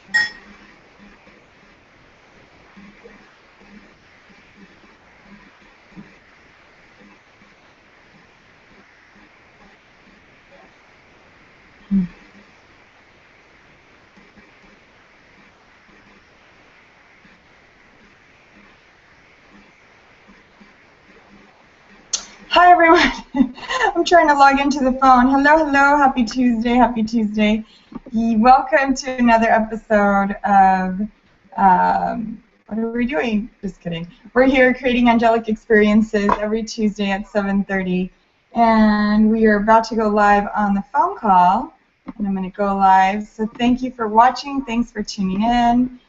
Hi everyone. I'm trying to log into the phone. Hello, hello. Happy Tuesday. Happy Tuesday. Welcome to another episode of what are we doing? Just kidding. We're here creating angelic experiences every Tuesday at 7:30, and we are about to go live on the phone call. And I'm going to go live. So thank you for watching. Thanks for tuning in,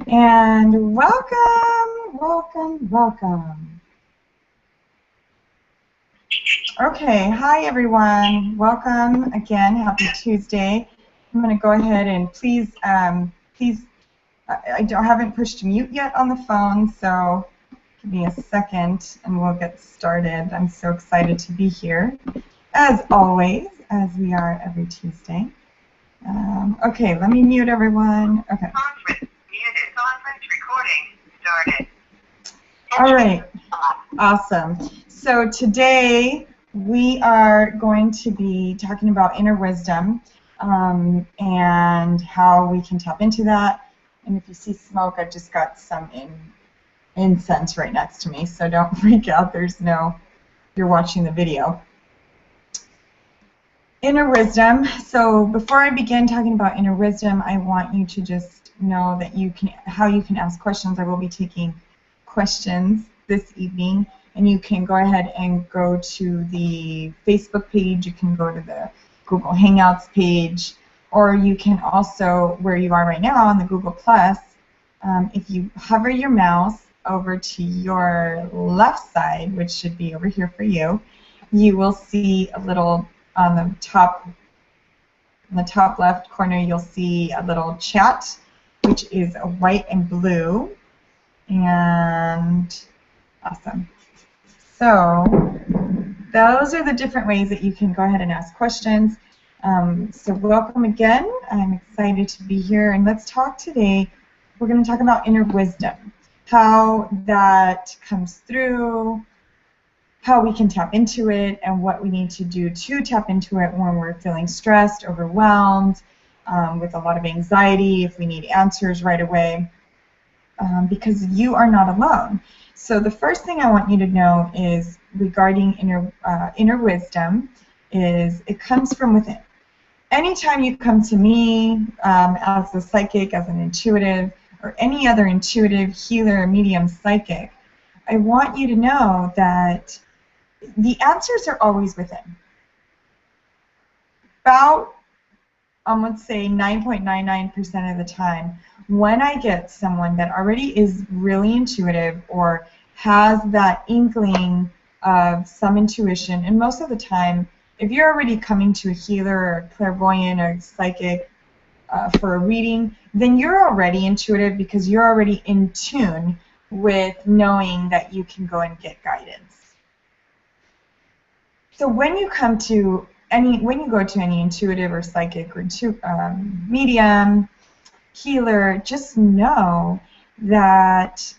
and welcome, welcome, welcome. Okay, hi everyone. Welcome again. Happy Tuesday. I'm going to go ahead and please, I haven't pushed mute yet on the phone, so give me a second and we'll get started. I'm so excited to be here, as always, as we are every Tuesday. Okay, let me mute everyone. Okay. Conference muted. Conference recording started. All right. Awesome. So today we are going to be talking about inner wisdom and how we can tap into that. And if you see smoke, I've just got some incense right next to me, so don't freak out. You're watching the video. Inner wisdom. So before I begin talking about inner wisdom, I want you to just know that how you can ask questions. I will be taking questions this evening. And you can go ahead and go to the Facebook page, you can go to the Google Hangouts page, or you can also, where you are right now on the Google Plus, if you hover your mouse over to your left side, which should be over here for you, you will see a little, on the top left corner, you'll see a little chat, which is a white and blue, and awesome. So those are the different ways that you can go ahead and ask questions. So welcome again. I'm excited to be here. And let's talk today. We're going to talk about inner wisdom, how that comes through, how we can tap into it, and what we need to do to tap into it when we're feeling stressed, overwhelmed, with a lot of anxiety, if we need answers right away, because you are not alone. So the first thing I want you to know is regarding inner wisdom is it comes from within. Anytime you come to me as a psychic, as an intuitive, or any other intuitive healer, medium, psychic, I want you to know that the answers are always within. About, I would say 9.99% of the time, when I get someone that already is really intuitive or has that inkling of some intuition, and most of the time, if you're already coming to a healer or a clairvoyant or psychic for a reading, then you're already intuitive because you're already in tune with knowing that you can go and get guidance. So when you come to when you go to any intuitive or psychic or medium, healer, just know that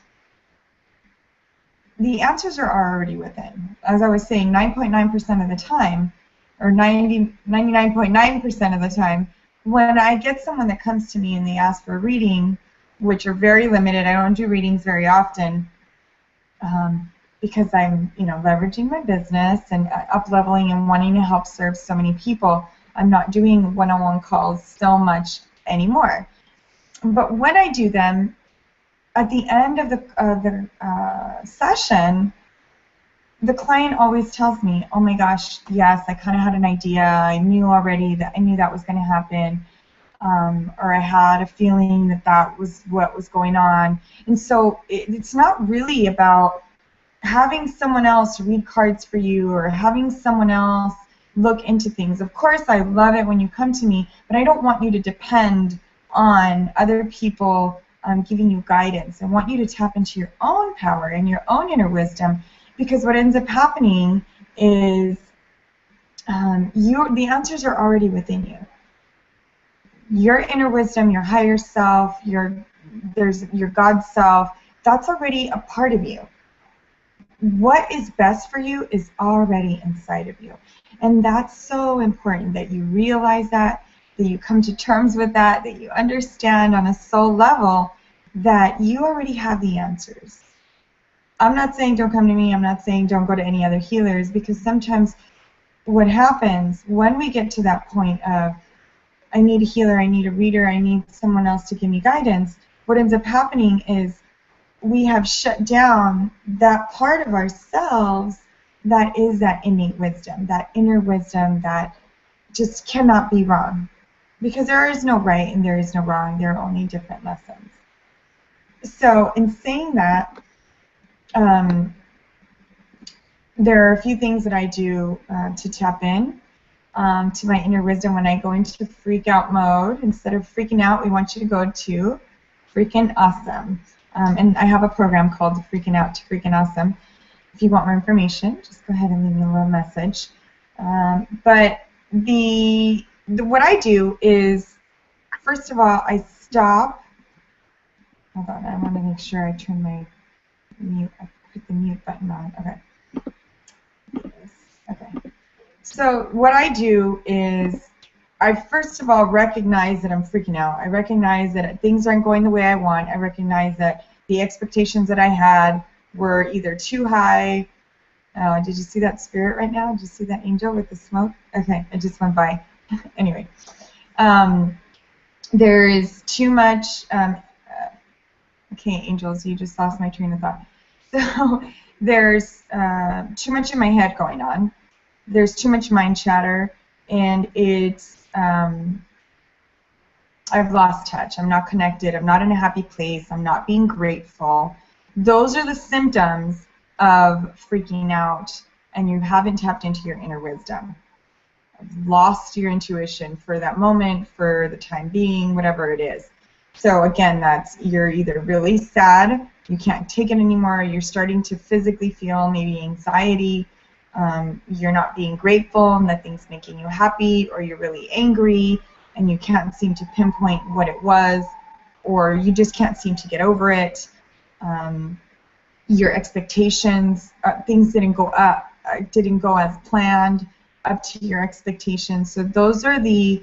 the answers are already within. As I was saying, 9.9% of the time, or 99.9% of the time, when I get someone that comes to me and they ask for a reading, which are very limited, I don't do readings very often, because I'm, leveraging my business and up-leveling and wanting to help serve so many people. I'm not doing one-on-one calls so much anymore. But when I do them, at the end of the session, the client always tells me, "Oh my gosh, yes, I kind of had an idea. I knew already that was going to happen, or I had a feeling that was what was going on." And so it's not really about having someone else read cards for you or having someone else look into things. Of course, I love it when you come to me, but I don't want you to depend on other people giving you guidance. I want you to tap into your own power and your own inner wisdom, because what ends up happening is the answers are already within you. your inner wisdom, your higher self, your God self, that's already a part of you. What is best for you is already inside of you. And that's so important that you realize that you come to terms with that you understand on a soul level that you already have the answers. I'm not saying don't come to me, I'm not saying don't go to any other healers, because sometimes what happens when we get to that point of I need a healer, I need a reader, I need someone else to give me guidance, what ends up happening is we have shut down that part of ourselves that is that innate wisdom, that inner wisdom that just cannot be wrong. Because there is no right and there is no wrong, there are only different lessons. So in saying that, there are a few things that I do to tap in to my inner wisdom when I go into freak out mode. Instead of freaking out, we want you to go to freaking awesome. And I have a program called Freaking Out to Freaking Awesome. If you want more information, just go ahead and leave me a little message. But what I do is, first of all, I stop. Hold on, I want to make sure I turn my mute. I put the mute button on. Okay. Okay. So what I do is, I first of all recognize that I'm freaking out. I recognize that things aren't going the way I want. I recognize that the expectations that I had were either too high. Did you see that spirit right now? Did you see that angel with the smoke? Okay, it just went by. Anyway, there is too much. Okay, angels, you just lost my train of thought. So there's too much in my head going on. There's too much mind chatter, and it's I've lost touch. I'm not connected. I'm not in a happy place. I'm not being grateful. Those are the symptoms of freaking out, and you haven't tapped into your inner wisdom. I've lost your intuition for that moment, for the time being, whatever it is. So again, that's you're either really sad, you can't take it anymore, you're starting to physically feel maybe anxiety, you're not being grateful, nothing's making you happy, or you're really angry and you can't seem to pinpoint what it was, or you just can't seem to get over it. Your expectations, things didn't go as planned, up to your expectations. So those are the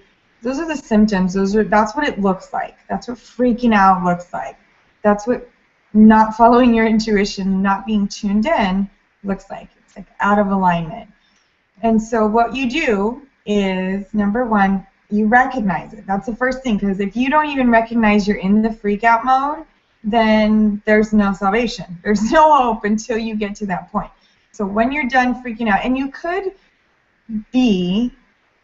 symptoms. That's what it looks like. That's what freaking out looks like. That's what not following your intuition, not being tuned in looks like. It's like out of alignment. And so what you do is, number one, you recognize it. That's the first thing, because if you don't even recognize you're in the freak out mode, then there's no salvation. There's no hope until you get to that point. So when you're done freaking out, and you could be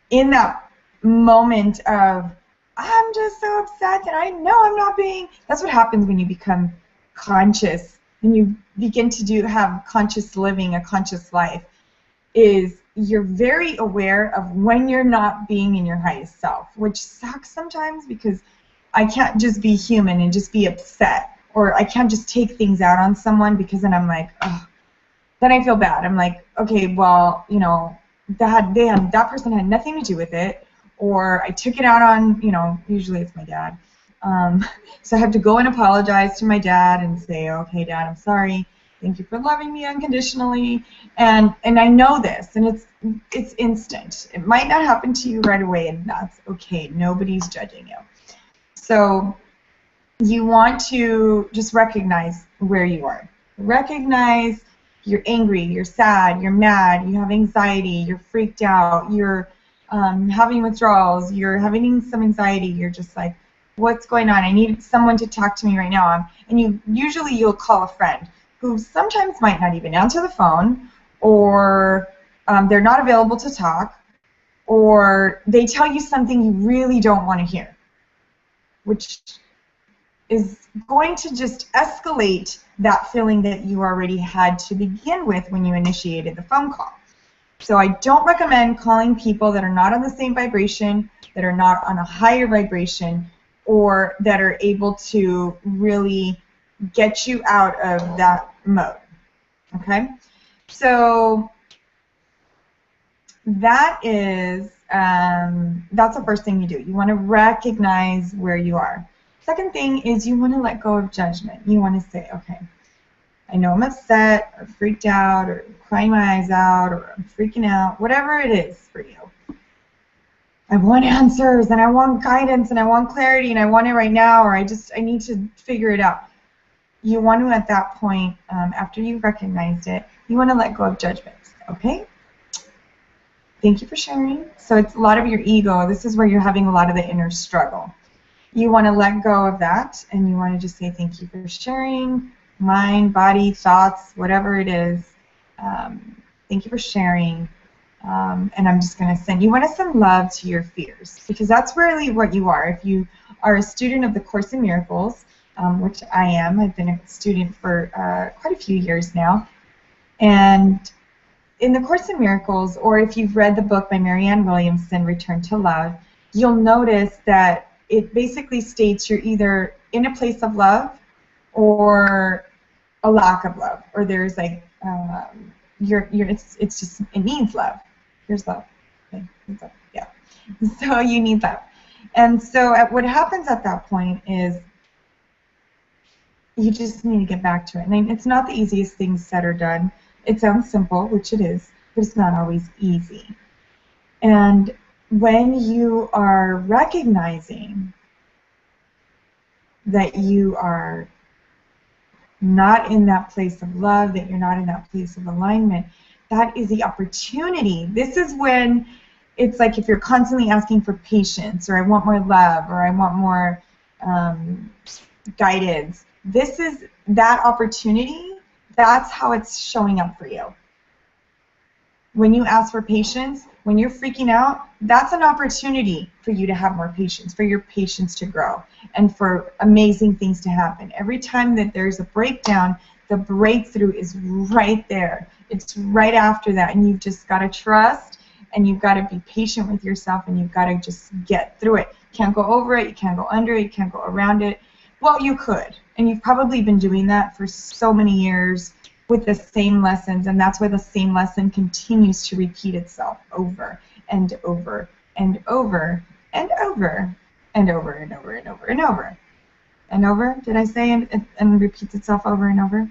in that moment of, I'm just so upset that I know I'm not being, that's what happens when you become conscious and you begin to have conscious living, a conscious life, is you're very aware of when you're not being in your highest self, which sucks sometimes because I can't just be human and just be upset, or I can't just take things out on someone, because then I'm like, oh, then I feel bad. I'm like, okay, well, you know, that person had nothing to do with it, or I took it out on, you know, usually it's my dad. So I have to go and apologize to my dad and say, okay, Dad, I'm sorry. Thank you for loving me unconditionally. And I know this, and it's instant. It might not happen to you right away, and that's okay. Nobody's judging you. So you want to just recognize where you are. Recognize you're angry, you're sad, you're mad, you have anxiety, you're freaked out, you're having withdrawals, you're having some anxiety, you're just like, what's going on? I need someone to talk to me right now. And you'll call a friend who sometimes might not even answer the phone, or they're not available to talk, or they tell you something you really don't want to hear, which is going to just escalate that feeling that you already had to begin with when you initiated the phone call. So I don't recommend calling people that are not on the same vibration, that are not on a higher vibration, or that are able to really get you out of that mode. Okay? So that is That's the first thing you do. You want to recognize where you are. Second thing is you want to let go of judgment. You want to say, okay, I know I'm upset or freaked out or crying my eyes out or I'm freaking out, whatever it is for you. I want answers and I want guidance and I want clarity and I want it right now, or I need to figure it out. You want to, at that point, after you've recognized it, you want to let go of judgment. Okay? Thank you for sharing. So it's a lot of your ego. This is where you're having a lot of the inner struggle. You want to let go of that and you want to just say thank you for sharing, mind, body, thoughts, whatever it is. Thank you for sharing. And I'm just going to send, you want to send love to your fears, because that's really what you are. If you are a student of the Course in Miracles, which I am, I've been a student for quite a few years now, and in the Course in Miracles, or if you've read the book by Marianne Williamson, Return to Love, you'll notice that it basically states you're either in a place of love or a lack of love, or there's like, it's just, it needs love. Here's love. Okay, love. Yeah. So you need love. And so what happens at that point is you just need to get back to it. And it's not the easiest thing said or done. It sounds simple, which it is, but it's not always easy. And when you are recognizing that you are not in that place of love, that you're not in that place of alignment, that is the opportunity. This is when it's like if you're constantly asking for patience, or I want more love, or I want more guidance. This is that opportunity. That's how it's showing up for you. When you ask for patience, when you're freaking out, that's an opportunity for you to have more patience, for your patience to grow, and for amazing things to happen. Every time that there's a breakdown, the breakthrough is right there. It's right after that, and you've just got to trust, and you've got to be patient with yourself, and you've got to just get through it. You can't go over it, you can't go under it, you can't go around it. Well, you could, and you've probably been doing that for so many years with the same lessons, and that's why the same lesson continues to repeat itself over and over and over and over and over and over and over and over and over. Did I say and repeats itself over and over?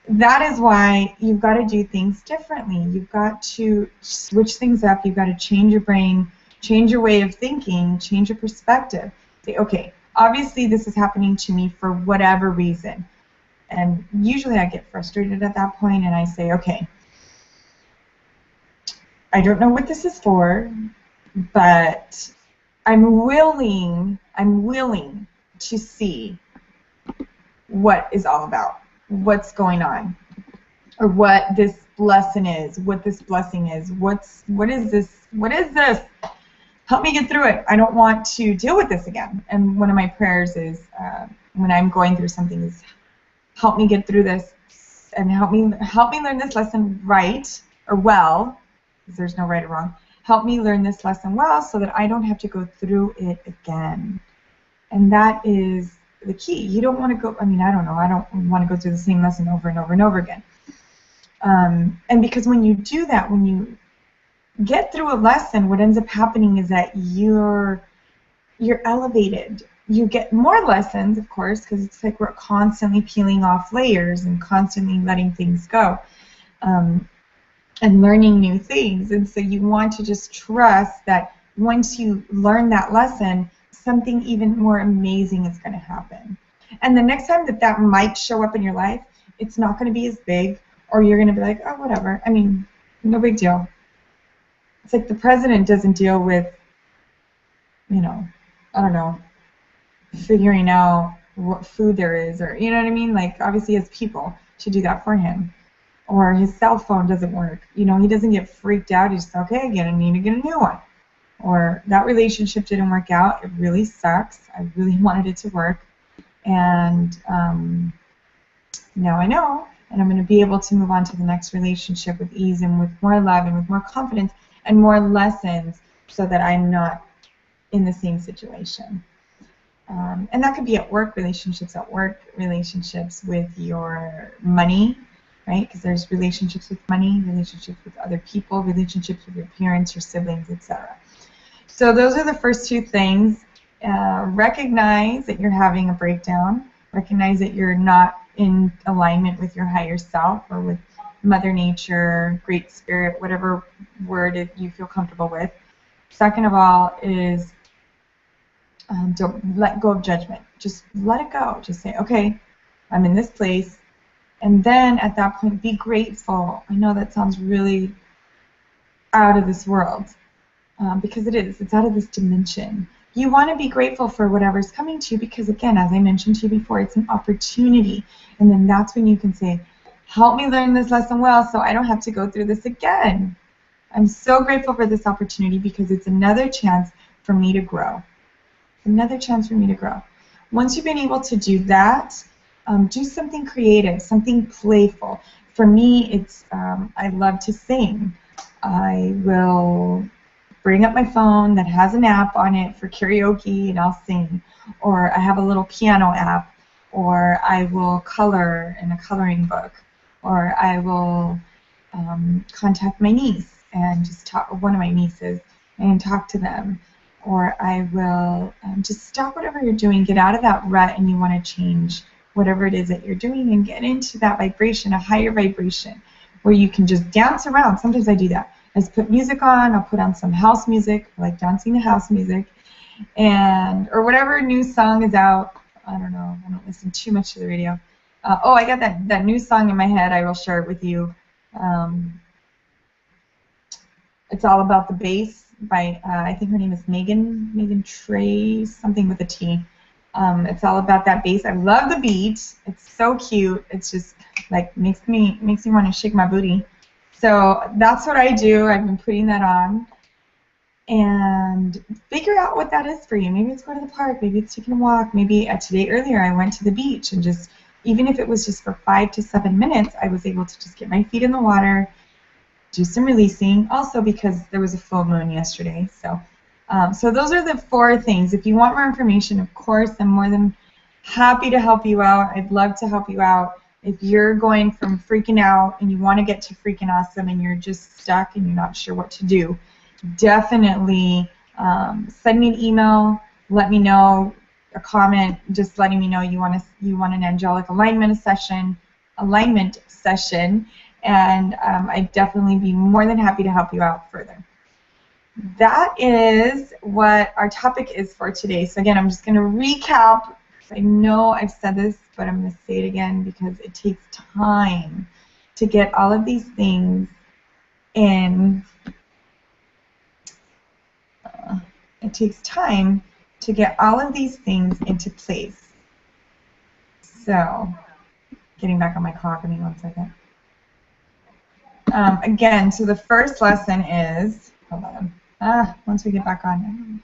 That is why you've got to do things differently. You've got to switch things up. You've got to change your brain, change your way of thinking, change your perspective. Say, okay, obviously this is happening to me for whatever reason. And usually I get frustrated at that point and I say, okay, I don't know what this is for, but I'm willing to see what is all about, what's going on, or what this lesson is, what this blessing is, what is this? Help me get through it. I don't want to deal with this again. And one of my prayers is, when I'm going through something, is help me get through this, and help me learn this lesson right or well, because there's no right or wrong. Help me learn this lesson well so that I don't have to go through it again. And that is the key. You don't want to go, I don't want to go through the same lesson over and over and over again. And because when you do that, when you get through a lesson, what ends up happening is that you're elevated. You get more lessons, of course, because it's like we're constantly peeling off layers and constantly letting things go, and learning new things. And so you want to just trust that once you learn that lesson, something even more amazing is going to happen. And the next time that might show up in your life, it's not going to be as big, or you're going to be like, oh, whatever. I mean, no big deal. It's like the president doesn't deal with, I don't know, figuring out what food there is, or you know what I mean? Like, obviously he has people to do that for him. Or his cell phone doesn't work. He doesn't get freaked out. He's just, okay, I need to get a new one. Or that relationship didn't work out. It really sucks. I really wanted it to work. And now I know, and I'm going to be able to move on to the next relationship with ease and with more love and with more confidence and more lessons, so that I'm not in the same situation. And that could be at work relationships with your money, right? Because there's relationships with money, relationships with other people, relationships with your parents, your siblings, etc. So those are the first two things. Recognize that you're having a breakdown. Recognize that you're not in alignment with your higher self or with Mother Nature, Great Spirit, whatever word you feel comfortable with. Second of all is don't let go of judgment. Just let it go. Just say, okay, I'm in this place. And then at that point, be grateful. I know that sounds really out of this world, because it is. It's out of this dimension. You want to be grateful for whatever's coming to you because, again, as I mentioned to you before, it's an opportunity. And then that's when you can say, help me learn this lesson well so I don't have to go through this again. I'm so grateful for this opportunity because it's another chance for me to grow. Another chance for me to grow. Once you've been able to do that, do something creative, something playful. For me, it's I love to sing. I will bring up my phone that has an app on it for karaoke and I'll sing. Or I have a little piano app. Or I will color in a coloring book. Or I will contact my niece and just talk, one of my nieces, and talk to them. Or I will just stop whatever you're doing, get out of that rut, and you want to change whatever it is that you're doing and get into that vibration, a higher vibration, where you can just dance around. Sometimes I do that. I just put music on. I'll put on some house music, like dancing to house music, or whatever new song is out. I don't know. I don't listen too much to the radio. Oh, I got that new song in my head. I will share it with you. It's all about the bass by I think her name is Megan Trey, something with a T. It's all about that bass. I love the beat. It's so cute. It's just like makes me want to shake my booty. So that's what I do. I've been putting that on. And figure out what that is for you. Maybe it's going to the park. Maybe it's taking a walk. Maybe today earlier I went to the beach and just, even if it was just for 5 to 7 minutes, I was able to just get my feet in the water, do some releasing. Also because there was a full moon yesterday. So those are the 4 things. If you want more information, of course, I'm more than happy to help you out. I'd love to help you out. If you're going from freaking out and you want to get to freaking awesome and you're just stuck and you're not sure what to do, definitely send me an email, let me know, a comment, just letting me know you want an angelic alignment session, and I'd definitely be more than happy to help you out further. That is what our topic is for today. So again, I'm just going to recap. I know I've said this, but I'm going to say it again because it takes time to get all of these things in. It takes time to get all of these things into place. So, getting back on my clock, give me 1 second. Again, so the first lesson is, hold on, once we get back on,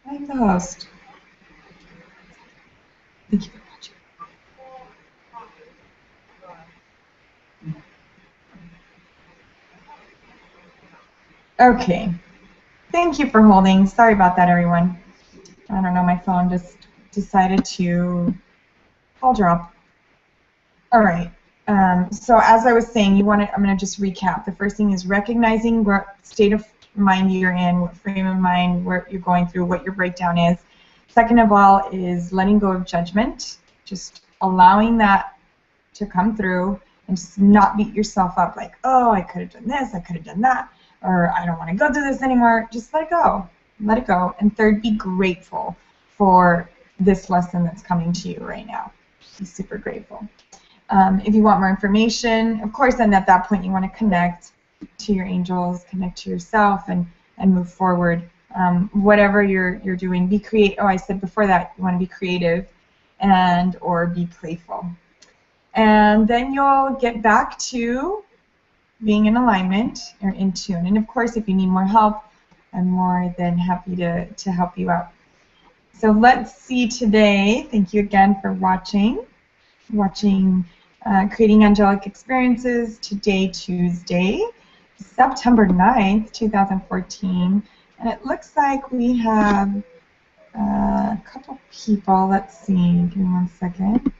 I'm the host. Thank you for watching. Okay. Thank you for holding. Sorry about that, everyone. I don't know, my phone just decided to call drop. All right. So as I was saying, I'm going to just recap. The first thing is recognizing what state of mind you're in, what frame of mind, what you're going through, what your breakdown is. Second of all is letting go of judgment, just allowing that to come through and just not beat yourself up like, oh, I could have done this, I could have done that, or I don't want to go through this anymore. Just let it go. Let it go. And third, be grateful for this lesson that's coming to you right now. Be super grateful. If you want more information, of course, then at that point you want to connect to your angels, connect to yourself, and move forward. Whatever you're doing, be creative. Oh, I said before that you want to be creative and or be playful. And then you'll get back to being in alignment or in tune. And of course, if you need more help, I'm more than happy to help you out. So let's see today. Thank you again for watching Creating Angelic Experiences, today, Tuesday, September 9th, 2014. And it looks like we have a couple people. Let's see. Give me 1 second.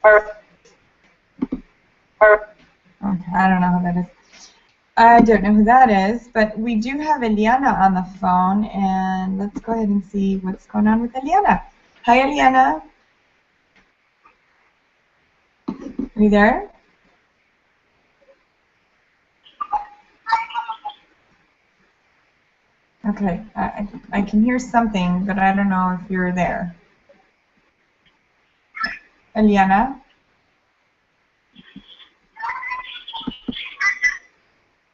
Okay, I don't know who that is. I don't know who that is, but we do have Eliana on the phone, and let's go ahead and see what's going on with Eliana. Hi, Eliana. Are you there? Okay, I can hear something, but I don't know if you're there. Eliana?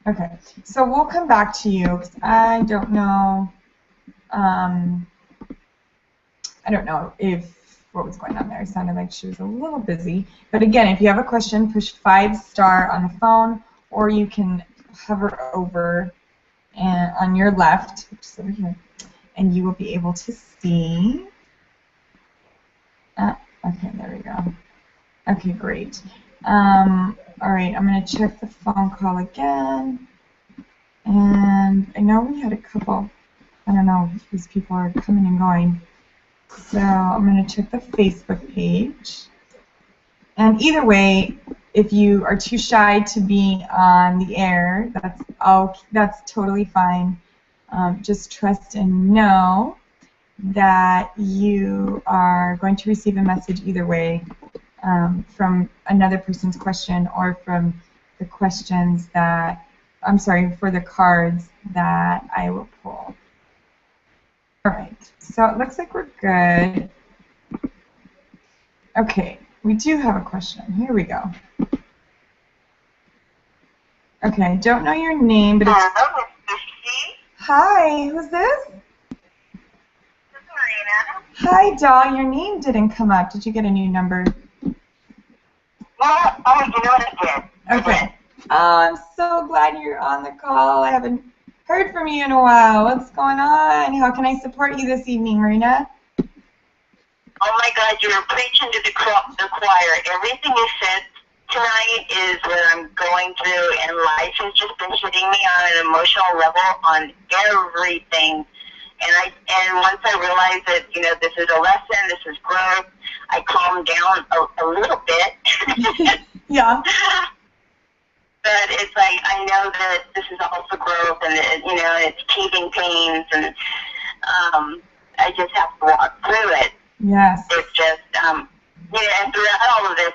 Okay, so we'll come back to you, because I don't know if what was going on there. It sounded like she was a little busy. But again, if you have a question, push 5* on the phone, or you can hover over and on your left, which is over here, and you will be able to see. Okay, there we go. Okay, great. All right, I'm going to check the phone call again. And I know we had a couple, I don't know if these people are coming and going. So I'm going to check the Facebook page. And either way, if you are too shy to be on the air, that's totally fine. Just trust and know that you are going to receive a message either way, from another person's question or from the questions that, I'm sorry, for the cards that I will pull. All right, so it looks like we're good. Okay, we do have a question. Here we go. Okay, I don't know your name, but it's... Hello, Miss C. Hi, who's this? This is Marina. Hi, doll. Your name didn't come up. Did you get a new number? Well, oh, you know what I did? Okay. I'm so glad you're on the call. I haven't heard from you in a while. What's going on? How can I support you this evening, Marina? Oh my God, you were preaching to the choir. Everything you said tonight is what I'm going through, and life has just been hitting me on an emotional level on everything. And once I realized that, you know, this is a lesson, this is growth, I calmed down a little bit. Yeah. But it's like, I know that this is also growth, and, you know, it's teething pains, and I just have to walk through it. Yes. It's just, you know, and throughout all of this,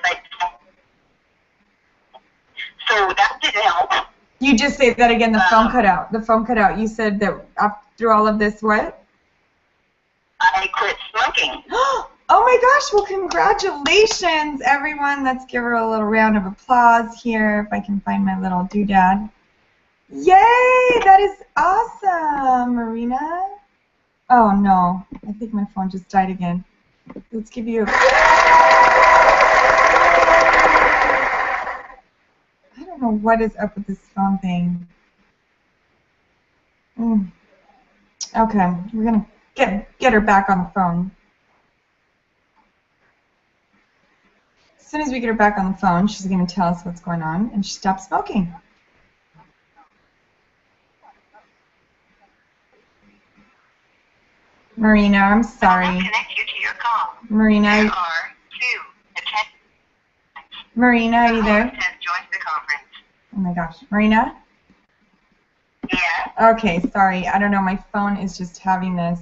so that didn't help. You just say that again. The phone cut out. The phone cut out. You said that after all of this, what? I quit smoking. Oh my gosh! Well, congratulations, everyone. Let's give her a little round of applause here, if I can find my little doodad. Yay! That is awesome, Marina. Oh no, I think my phone just died again. Let's give you. I don't know what is up with this phone thing. Okay, we're gonna get her back on the phone. As soon as we get her back on the phone, she's gonna tell us what's going on, and she stopped smoking. Marina, I'm sorry. I'll connect you to your call. Marina, There are 2 attendants. Marina, are you there? Has joined the conference. Oh my gosh, Marina? Yeah. Okay, sorry. I don't know. My phone is just having this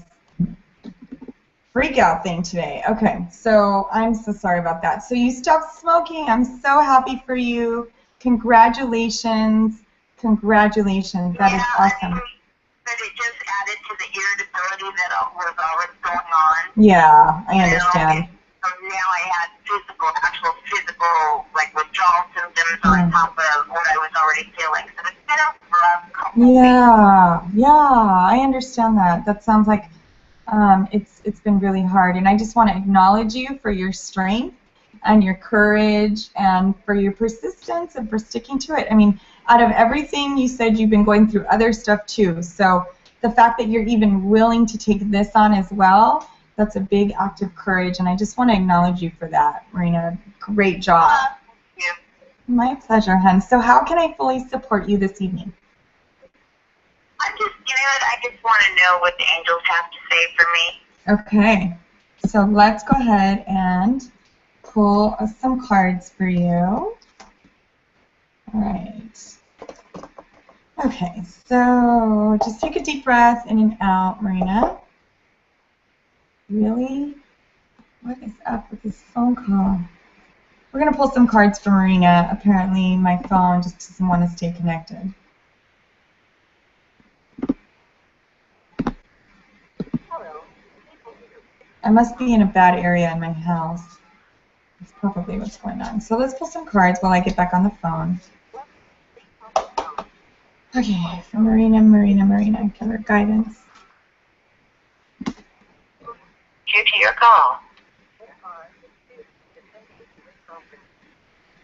freak out thing today. Okay, so I'm so sorry about that. So you stopped smoking. I'm so happy for you. Congratulations. Congratulations. That is awesome. But it just added to the irritability that was already going on. Yeah, I understand. So now I had actual physical, like withdrawal symptoms on top of what I was already feeling. So it's been a rough couple weeks. Yeah, I understand that. That sounds like it's been really hard. And I just want to acknowledge you for your strength and your courage and for your persistence and for sticking to it. I mean, out of everything you said, you've been going through other stuff too. So the fact that you're even willing to take this on as well, that's a big act of courage, and I just want to acknowledge you for that, Marina. Great job. Thank you. My pleasure, hon. So how can I fully support you this evening? I just want to know what the angels have to say for me. Okay. So let's go ahead and pull some cards for you. All right. Okay, so just take a deep breath in and out, Marina. Really? What is up with this phone call? We're going to pull some cards for Marina. Apparently, my phone just doesn't want to stay connected. Hello. I must be in a bad area in my house. That's probably what's going on. So let's pull some cards while I get back on the phone. Okay, for Marina, give her guidance. Due to your call,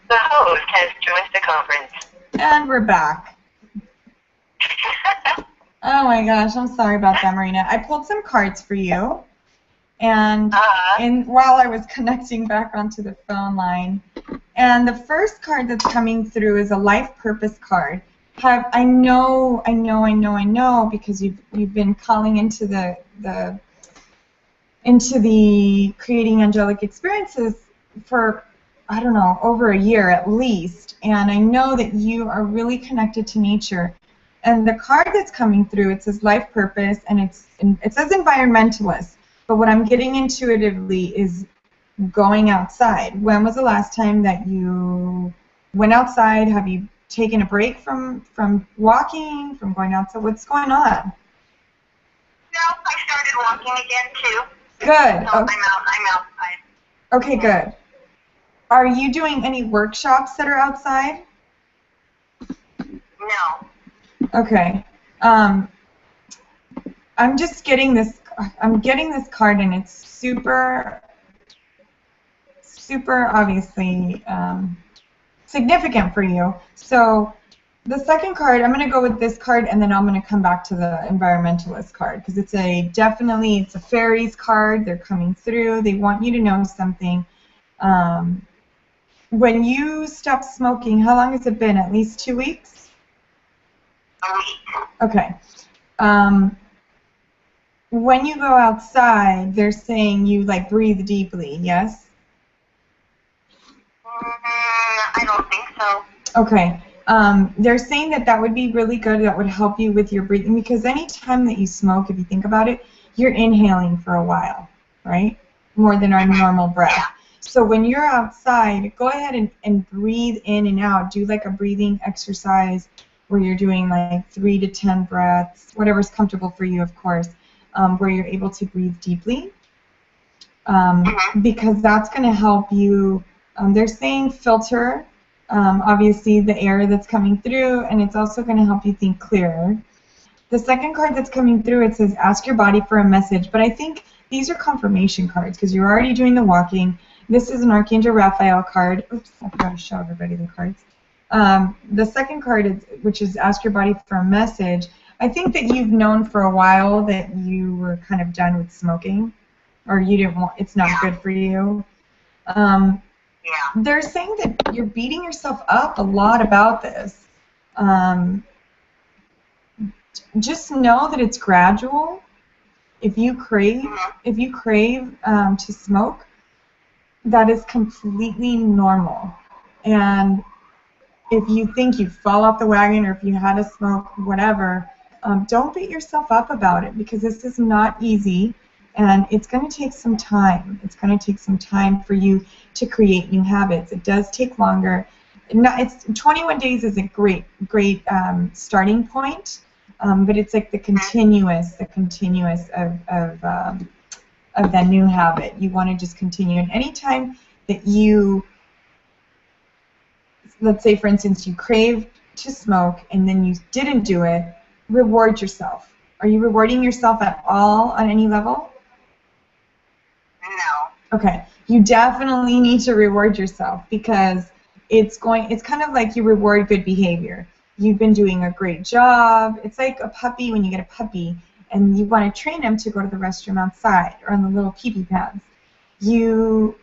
the host has joined the conference. And we're back. Oh my gosh, I'm sorry about that, Marina. I pulled some cards for you, and while I was connecting back onto the phone line, and the first card that's coming through is a life purpose card. I know, because you've been calling into the creating angelic experiences for, I don't know, over a year at least, and I know that you are really connected to nature. And the card that's coming through, it says life purpose, and it says environmentalist, but what I'm getting intuitively is going outside. When was the last time that you went outside? Have you taken a break from walking, from going outside? What's going on? No, I started walking again too. Good. So Okay. I'm outside. Okay, good. Are you doing any workshops that are outside? No. Okay. I'm just getting this. I'm getting this card, and it's super obviously significant for you. So the second card, I'm going to go with this card, and then I'm going to come back to the environmentalist card, because it's a fairies card. They're coming through. They want you to know something. When you stopped smoking, how long has it been? At least 2 weeks? A week. Okay. When you go outside, they're saying you breathe deeply, yes? I don't think so. Okay. They're saying that would be really good. That would help you with your breathing, because any time that you smoke, if you think about it, you're inhaling for a while, right? More than our normal breath. Yeah. So when you're outside, go ahead and breathe in and out. Do like a breathing exercise where you're doing 3 to 10 breaths, whatever's comfortable for you, of course, where you're able to breathe deeply, because that's going to help you. They're saying filter, obviously, the air that's coming through, and it's also going to help you think clearer. The second card that's coming through, it says ask your body for a message, but I think these are confirmation cards because you're already doing the walking. This is an Archangel Raphael card. Oops, I forgot to show everybody the cards. The second card, which is ask your body for a message, I think that you've known for a while that you were kind of done with smoking, or you didn't want, it's not good for you. They're saying that you're beating yourself up a lot about this. Just know that it's gradual. If you crave to smoke, that is completely normal. And if you think you fall off the wagon, or if you had a smoke, whatever, don't beat yourself up about it, because this is not easy, and it's going to take some time. It's going to take some time for you to create new habits. It does take longer. 21 days is a great starting point, but it's like the continuous of that new habit. You want to just continue, and anytime that you, let's say, for instance, you crave to smoke and then you didn't do it, reward yourself. Are you rewarding yourself at all on any level? No. Okay. You definitely need to reward yourself, because it's kind of like you reward good behavior. You've been doing a great job. It's like a puppy when you get a puppy and you want to train them to go to the restroom outside or on the little pee-pee pads. You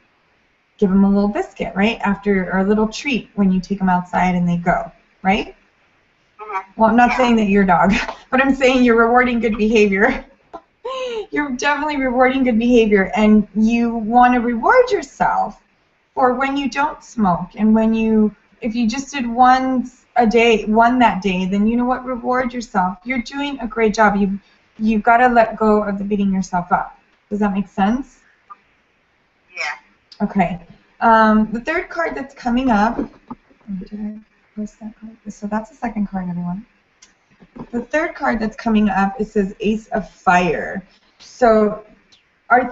give them a little biscuit, right? Or a little treat when you take them outside and they go, right? Well, I'm not saying that you're a dog, but I'm saying you're rewarding good behavior. You're definitely rewarding good behavior, and you want to reward yourself for when you don't smoke, and if you just did one that day, then you know what, reward yourself. You're doing a great job. You've got to let go of the beating yourself up. Does that make sense? Yeah. Okay. The third card that's coming up, did I post that card? So that's the second card, everyone. The third card that's coming up, it says Ace of Fire. So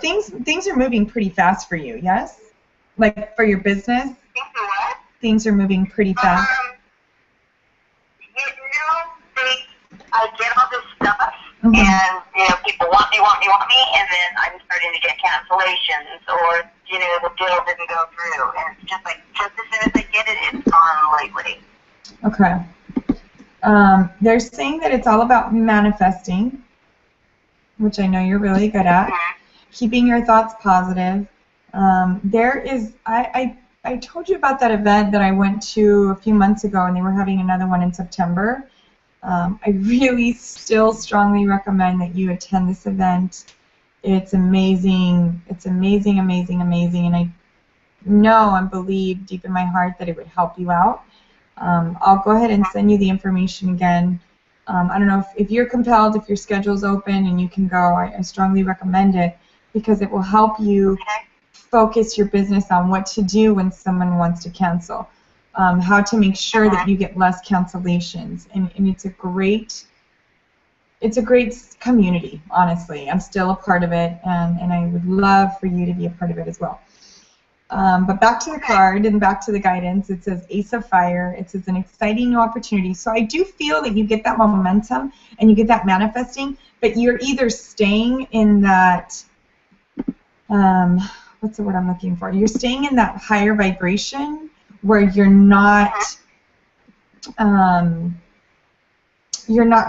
things are moving pretty fast for you, yes? Like for your business? Things are what? Things are moving pretty fast. I get all this stuff, and people want me, and then I'm starting to get cancellations, or the deal didn't go through, and it's just as soon as I get it, it's gone lately. Okay. They're saying that it's all about manifesting, which I know you're really good at. Keeping your thoughts positive. I told you about that event that I went to a few months ago, and they were having another one in September. I really still strongly recommend that you attend this event. It's amazing. It's amazing, amazing, amazing, and I know and believe deep in my heart that it would help you out. I'll go ahead and send you the information again. I don't know if you're compelled, if your schedule's open and you can go, I strongly recommend it because it will help you focus your business on what to do when someone wants to cancel. How to make sure that you get less cancellations, and it's a great community. Honestly, I'm still a part of it, and I would love for you to be a part of it as well. But back to the card and back to the guidance. It says Ace of Fire. It says an exciting new opportunity. So I do feel that you get that momentum and you get that manifesting, but you're either staying in that what's the word I'm looking for? You're staying in that higher vibration where you're not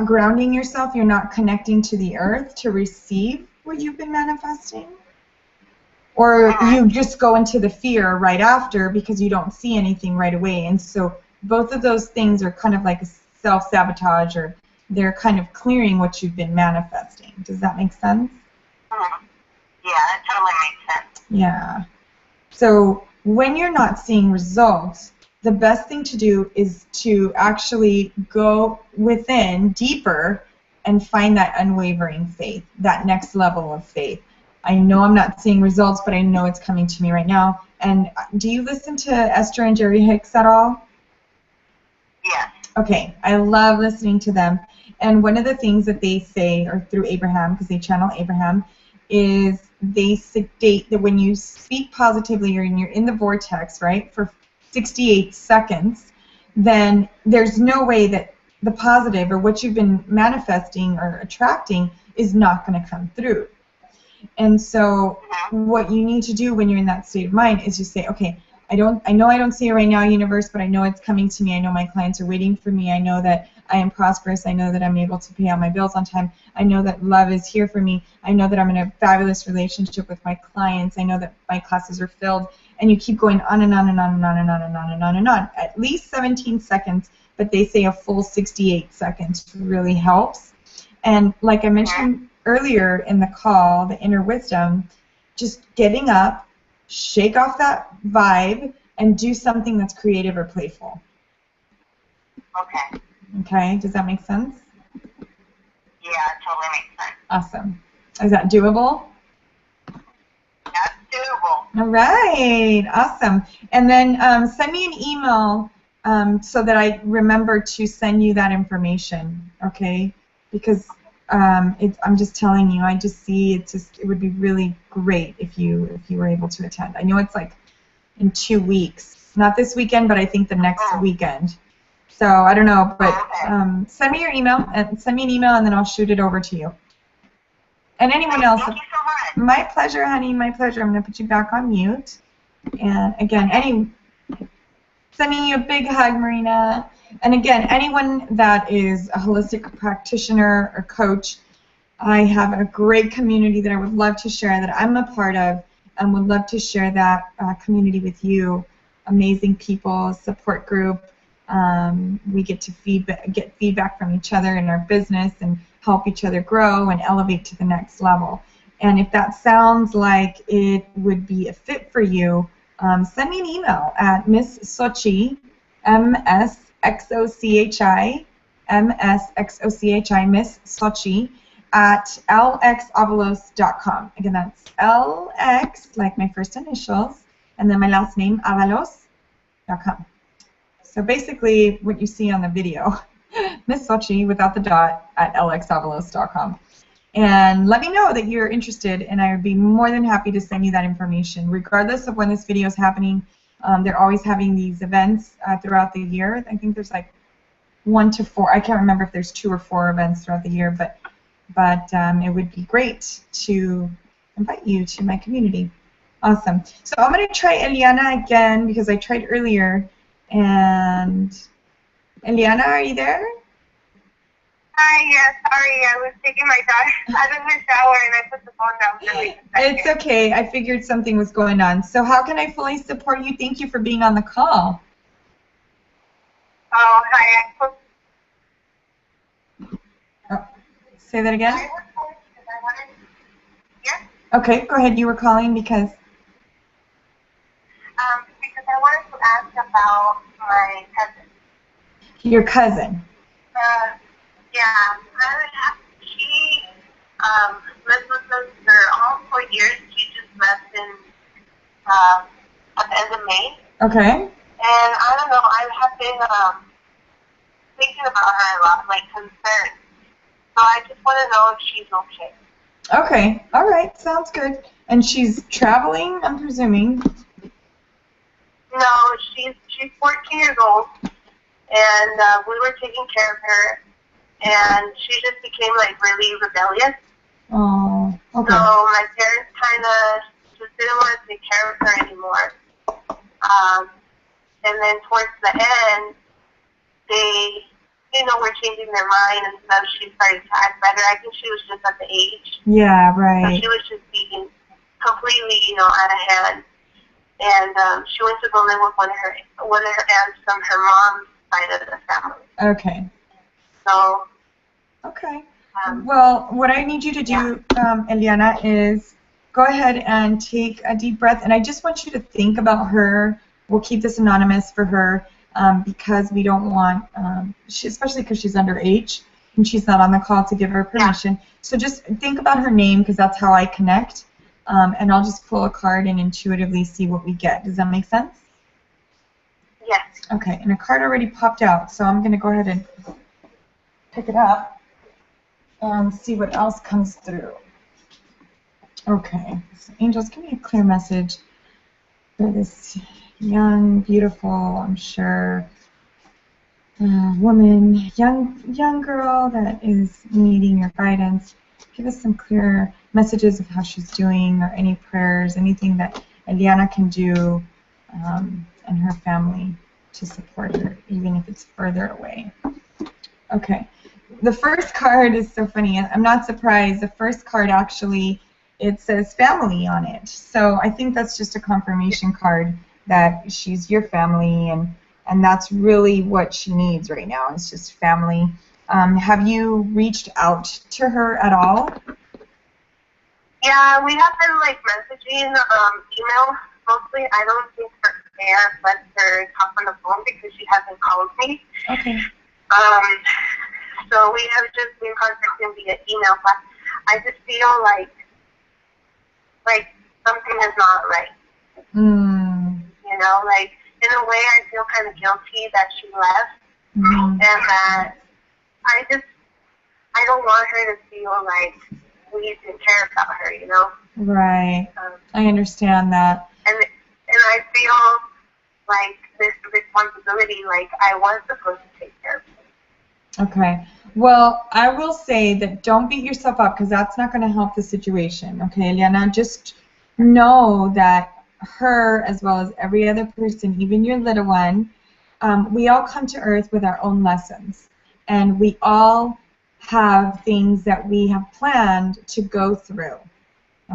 grounding yourself, you're not connecting to the earth to receive what you've been manifesting. Or you just go into the fear right after because you don't see anything right away. And so both of those things are kind of like a self-sabotage, or they're kind of clearing what you've been manifesting. Does that make sense? Yeah, it totally makes sense. Yeah. So when you're not seeing results, the best thing to do is to actually go within deeper and find that unwavering faith, that next level of faith. I know I'm not seeing results, but I know it's coming to me right now. And do you listen to Esther and Jerry Hicks at all? Yeah. Okay, I love listening to them. And one of the things that they say, or through Abraham, because they channel Abraham, is they state that when you speak positively or you're in the vortex, right, for 68 seconds, then there's no way that the positive or what you've been manifesting or attracting is not going to come through. And so what you need to do when you're in that state of mind is just say, okay, I know I don't see it right now, universe, but I know it's coming to me. I know my clients are waiting for me. I know that I am prosperous. I know that I'm able to pay all my bills on time. I know that love is here for me. I know that I'm in a fabulous relationship with my clients. I know that my classes are filled. And you keep going on and on and on and on and on and on and on and on. At least 17 seconds, but they say a full 68 seconds really helps. And like I mentioned earlier in the call, the inner wisdom, just getting up, shake off that vibe, and do something that's creative or playful. Okay. Okay, does that make sense? Yeah, it totally makes sense. Awesome. Is that doable? That's doable. All right, awesome. And then send me an email so that I remember to send you that information, okay? Because I'm just telling you, I just see it would be really great if you were able to attend. I know it's like in 2 weeks, not this weekend, but I think the next weekend. So I don't know, but send me your email and send me an email, and then I'll shoot it over to you. And anyone else? Thank you so much. My pleasure, honey. My pleasure. I'm going to put you back on mute. And again, sending you a big hug, Marina. And again, anyone that is a holistic practitioner or coach, I have a great community that I would love to share, that I'm a part of, and would love to share that community with you. Amazing people, support group. We get to get feedback from each other in our business and help each other grow and elevate to the next level. And if that sounds like it would be a fit for you, send me an email at Miss Xochi, MSXOCHI, Miss Xochi, at lxavalos.com. Again, that's LX, like my first initials, and then my last name, avalos.com. So basically, what you see on the video, Miss Xochi without the dot at lxavalos.com. And let me know that you're interested, and I would be more than happy to send you that information. Regardless of when this video is happening, they're always having these events throughout the year. I think there's like 1 to 4. I can't remember if there's 2 or 4 events throughout the year, but it would be great to invite you to my community. Awesome. So I'm going to try Eliana again because I tried earlier. And Eliana, are you there? Hi, yeah, sorry, I was taking my daughter out of the shower and I put the phone down for me. It's okay. I figured something was going on. So how can I fully support you? Thank you for being on the call. Oh, hi. Oh, say that again? Yeah? Okay, go ahead. You were calling because? Because I wanted to ask about my cousin. Your cousin. Yeah, she lived with us for almost 4 years. She just left at the end of May. Okay. And I don't know, I have been thinking about her a lot, like concerned. So I just want to know if she's okay. Okay. All right. Sounds good. And she's traveling, I'm presuming. No, she's 14 years old, and we were taking care of her. And she just became like really rebellious. Oh, okay. So my parents kind of just didn't want to take care of her anymore. And then towards the end, they, were changing their mind, and so she started to act better. I think she was just at the age. Yeah, right. So she was just being completely, out of hand. And she went to go live with one of her aunts from her mom's side of the family. Okay. So. Okay. Well, what I need you to do, Eliana, is go ahead and take a deep breath. And I just want you to think about her. We'll keep this anonymous for her because we don't want, especially because she's underage and she's not on the call to give her permission. Yeah. So just think about her name because that's how I connect. And I'll just pull a card and intuitively see what we get. Does that make sense? Yes. Okay. And a card already popped out, so I'm going to go ahead and pick it up and see what else comes through. Okay, so angels, give me a clear message for this young, beautiful, I'm sure, woman, young girl that is needing your guidance. Give us some clear messages of how she's doing, or any prayers, anything that Eliana can do and her family to support her, even if it's further away. Okay. The first card is so funny. I'm not surprised. The first card actually, it says family on it. So I think that's just a confirmation card that she's your family, and that's really what she needs right now. It's just family. Have you reached out to her at all? Yeah, we have been like messaging, email mostly. I don't think her aunt lets her talk on the phone because she hasn't called me. Okay. So we have just been contacting via email, but I just feel like something is not right. Like in a way I feel kind of guilty that she left, and that I don't want her to feel like we didn't care about her, Right. I understand that. And I feel like this responsibility, like I was supposed to take care of her. Okay. Well, I will say that don't beat yourself up because that's not going to help the situation. Okay, Eliana, just know that her, as well as every other person, even your little one, we all come to Earth with our own lessons. And we all have things that we have planned to go through.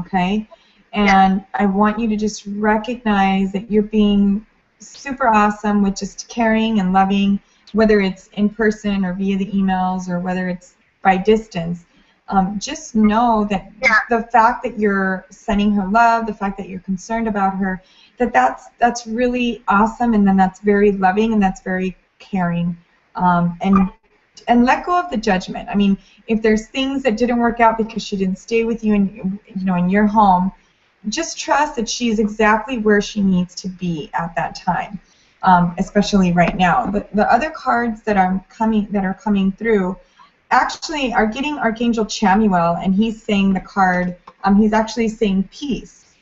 Okay? And I want you to just recognize that you're being super awesome with just caring and loving, whether it's in person or via the emails or whether it's by distance. just know that the fact that you're sending her love, the fact that you're concerned about her, that's really awesome, and then that's very loving and that's very caring. And let go of the judgment. I mean, if there's things that didn't work out because she didn't stay with you in your home, just trust that she's exactly where she needs to be at that time, especially right now. The other cards that are coming through actually are getting Archangel Chamuel, and he's saying the card. He's actually saying peace.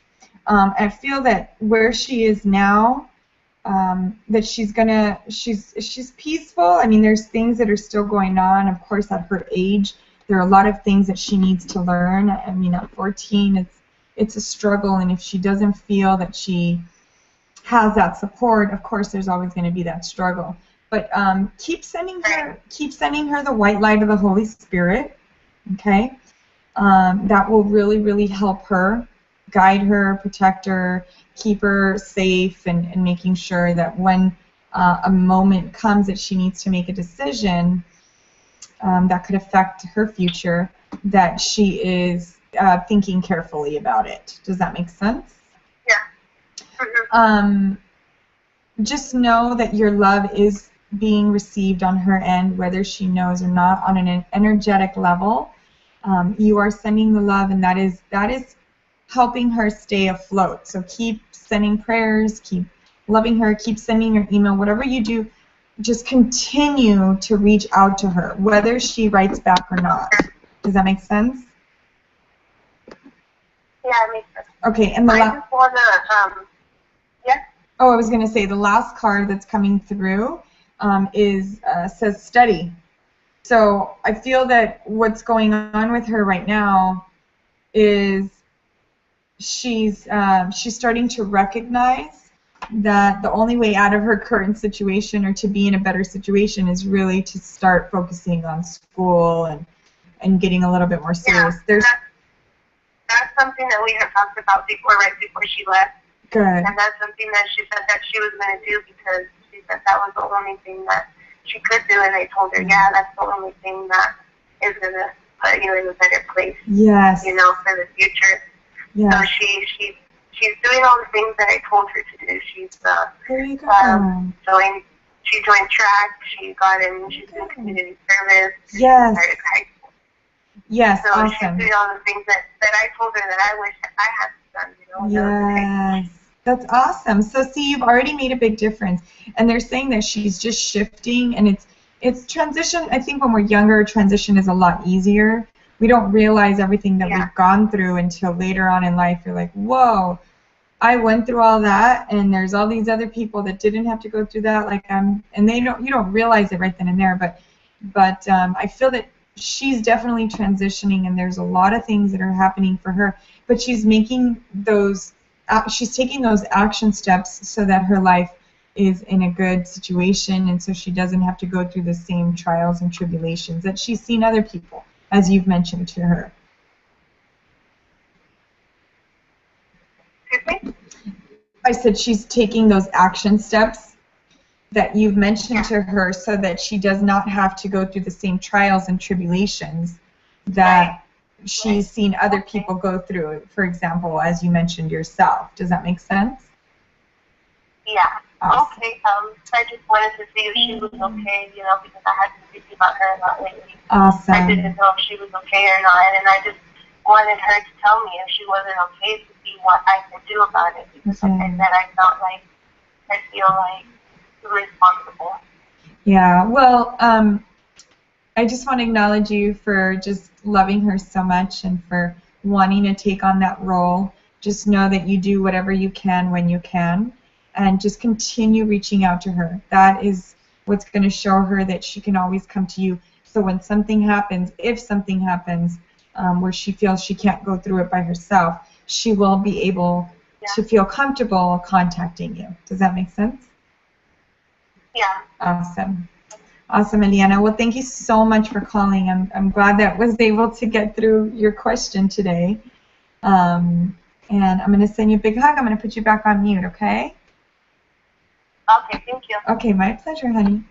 I feel that where she is now, that she's peaceful. I mean, there's things that are still going on. Of course, at her age, there are a lot of things that she needs to learn. I mean, at 14, it's a struggle, and if she doesn't feel that she has that support, of course, there's always going to be that struggle. But keep sending her the white light of the Holy Spirit. Okay, that will really, really help her, guide her, protect her, keep her safe, and making sure that when a moment comes that she needs to make a decision that could affect her future, that she is thinking carefully about it. Does that make sense? Yeah. Just know that your love is being received on her end, whether she knows or not, on an energetic level. You are sending the love, and that is helping her stay afloat. So keep sending prayers, keep loving her, keep sending your email, whatever you do, just continue to reach out to her, whether she writes back or not. Does that make sense? Yeah, it makes sense. Okay, and I just want to, yeah? Oh, I was going to say the last card that's coming through says study. So I feel that what's going on with her right now is she's starting to recognize that the only way out of her current situation, or to be in a better situation, is really to start focusing on school and getting a little bit more serious. Yeah, that's something that we had talked about before, right before she left. Good. And that's something that she said that she was going to do, because she said that was the only thing that she could do, and they told her, yeah, that's the only thing that is going to put you in a better place. Yes. You know, for the future. Yes. So she's doing all the things that I told her to do. She's there you go. She joined track. She's in community service. Yes. She started high school. Yes. So awesome. she's doing all the things that I told her that I wish I had done. You know. Yes. That's awesome. So see, you've already made a big difference, and they're saying that she's just shifting, and it's transition. I think when we're younger, transition is a lot easier. We don't realize everything that we've gone through until later on in life. You're like, whoa, I went through all that, and there's all these other people that didn't have to go through that. And you don't realize it right then and there. But I feel that she's definitely transitioning, and there's a lot of things that are happening for her. But she's making she's taking those action steps so that her life is in a good situation, and so she doesn't have to go through the same trials and tribulations that she's seen other people, as you've mentioned to her. Excuse me? I said she's taking those action steps that you've mentioned to her so that she does not have to go through the same trials and tribulations that she's seen other people go through, for example, as you mentioned yourself. Does that make sense? Yeah. Awesome. Okay. I just wanted to see if she was okay, you know, because I had been thinking about her a lot lately. Awesome. I didn't know if she was okay or not, and I just wanted her to tell me if she wasn't okay, to see what I could do about it, because like I said, I feel like responsible. Yeah. Well, I just want to acknowledge you for just loving her so much and for wanting to take on that role. Just know that you do whatever you can when you can, and just continue reaching out to her. That is what's going to show her that she can always come to you. So when something happens, if something happens where she feels she can't go through it by herself, she will be able to feel comfortable contacting you. Does that make sense? Yeah. Awesome. Awesome, Eliana. Well, thank you so much for calling. I'm glad that was able to get through your question today. And I'm going to send you a big hug. I'm going to put you back on mute, okay? Okay, thank you. Okay, my pleasure, honey.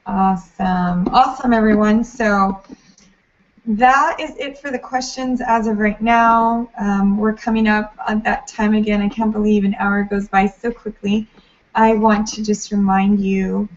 Awesome. Awesome, everyone. So that is it for the questions as of right now. We're coming up on that time again. I can't believe an hour goes by so quickly. I want to just remind you,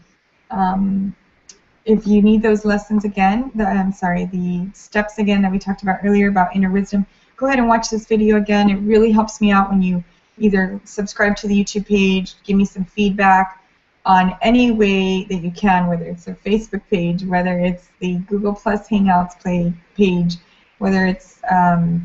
if you need those lessons again, the steps again that we talked about earlier about inner wisdom, go ahead and watch this video again. It really helps me out when you either subscribe to the YouTube page, give me some feedback on any way that you can, whether it's a Facebook page, whether it's the Google Plus Hangouts page, whether it's, oh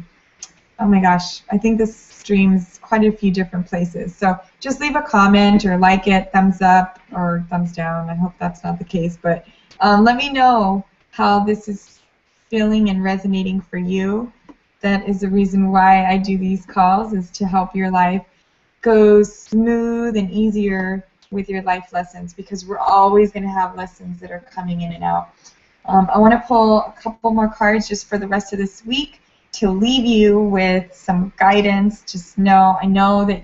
my gosh, I think this streams quite a few different places. So just leave a comment or like it, thumbs up or thumbs down. I hope that's not the case, but let me know how this is feeling and resonating for you. That is the reason why I do these calls, is to help your life go smooth and easier with your life lessons, because we're always going to have lessons that are coming in and out. I want to pull a couple more cards just for the rest of this week to leave you with some guidance. Just know, I know that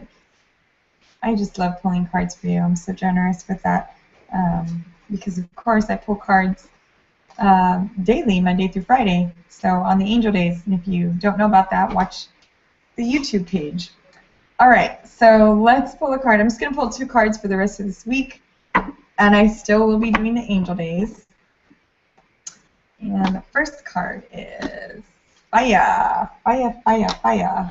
I just love pulling cards for you. I'm so generous with that, because of course I pull cards daily, Monday through Friday, so on the angel days. And if you don't know about that, watch the YouTube page. All right, so let's pull a card. I'm just going to pull 2 cards for the rest of this week, and I still will be doing the angel days. And the first card is Fire, Fire, Fire, Fire.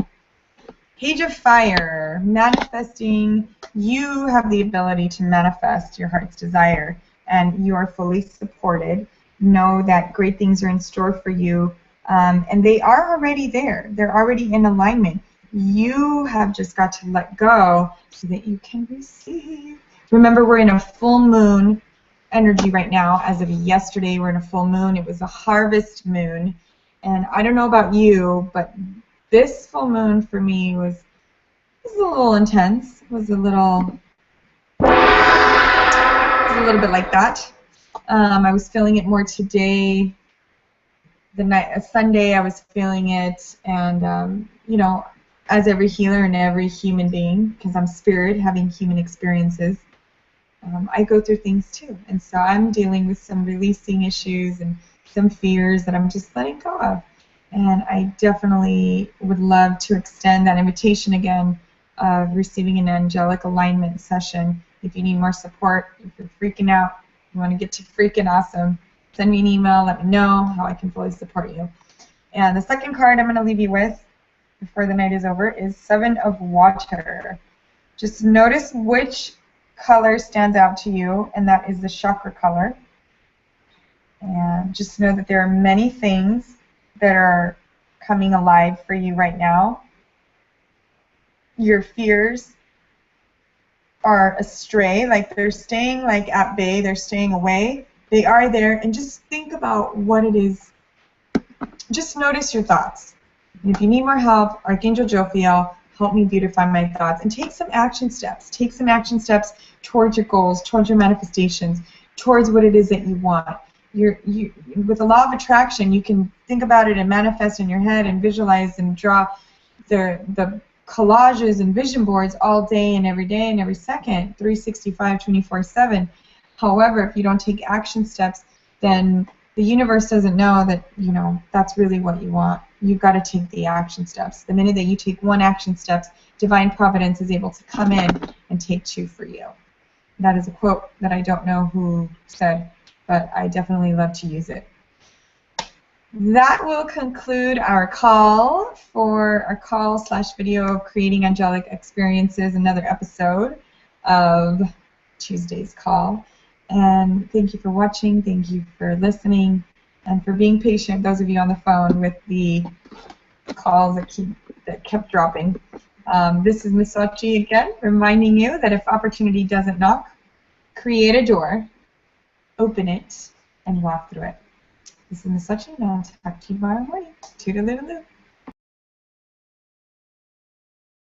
Page of Fire, manifesting. You have the ability to manifest your heart's desire, and you are fully supported. Know that great things are in store for you, and they are already there. They're already in alignment. You have just got to let go so that you can receive. Remember, we're in a full moon energy right now. As of yesterday, we're in a full moon. It was a harvest moon, and I don't know about you, but this full moon for me was a little intense. It was a little bit like that. I was feeling it more today. Sunday, I was feeling it, and you know, as every healer and every human being, because I'm spirit having human experiences, I go through things too. And so I'm dealing with some releasing issues and some fears that I'm just letting go of. And I definitely would love to extend that invitation again of receiving an angelic alignment session. If you need more support, if you're freaking out, you want to get to freaking awesome, send me an email, let me know how I can fully support you. And the second card I'm going to leave you with before the night is over is 7 of Water. Just notice which color stands out to you, and that is the chakra color. And just know that there are many things that are coming alive for you right now. Your fears are astray, like they're staying like at bay, they're staying away. They are there, and just think about what it is. Just notice your thoughts. And if you need more help, Archangel Jophiel, help me beautify my thoughts, and take some action steps. Take some action steps towards your goals, towards your manifestations, towards what it is that you want. With the law of attraction, you can think about it and manifest in your head and visualize and draw the collages and vision boards all day and every second, 365, 24/7. However, if you don't take action steps, then the universe doesn't know that, you know, that's really what you want. You've got to take the action steps. The minute that you take 1 action step, divine providence is able to come in and take 2 for you. That is a quote that I don't know who said, but I definitely love to use it. That will conclude our call / video of Creating Angelic Experiences, another episode of Tuesday's call. And thank you for watching, thank you for listening, and for being patient, those of you on the phone, with the calls that kept dropping. This is Miss Xochi again, reminding you that if opportunity doesn't knock, create a door, open it, and walk through it. This is Miss Xochi, and I'll talk to you tomorrow morning. Toodaloo.